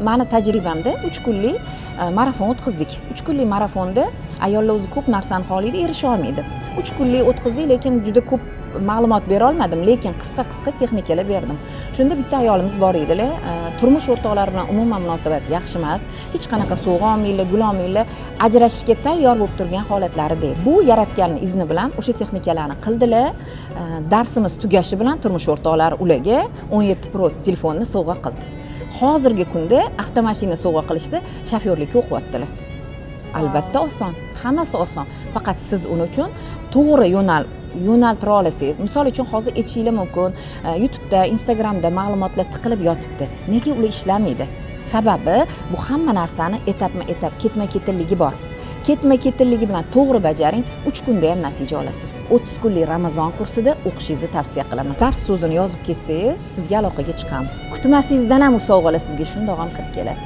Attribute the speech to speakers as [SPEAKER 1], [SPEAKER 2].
[SPEAKER 1] mani tajribamda 3 kunlik marafon o'tkazdik. 3 kunlik marafonda ayollar o'zi ko'p narsani xohlaydi, erisha olmaydi. 3 kunlik o'tkazdik, lekin juda ko'p ma'lumot bera olmadim, lekin qisqa texnikalar berdim. Shunda bitta ayolimiz bor edilar, turmush o'rtoqlari bilan umuman munosabat yaxshi emas, hech qanaqa sovg'a olmaylar, gul olmaylar, ajrashishga tayyor bo'lib turgan holatlari deydi. Bu yaratganning izni bilan o'sha texnikalarni qildilar. Darsimiz tugashi bilan turmush o'rtoqlari ularga 17 Pro telefonni sovg'a qildi. Hozirgi kunda avtomashina sovg'a qilishda shofyorlikka o'qiyaptilar. Albatta oson, hammasi oson. Faqat siz uning uchun to'g'ri yo'naltira olasangiz. Misol uchun hozir aytishingiz mumkin, YouTube'da, Instagram'da ma'lumotlar tiqilib yotibdi. Nega ular ishlamaydi? Sababi bu hamma narsani etapma-etap, ketma-ketinligi bor. Ketma-ketinligi bilan to'g'ri bajaring, 3 kunda ham natija olasiz. 30 kunlik Ramazon kursida o'qishingizni tavsiya qilaman. Dars so'zini yozib ketsangiz, sizga aloqaga chiqamiz. Kutmasingizdan ham u sovg'alar sizga shundoq ham kirib keladi.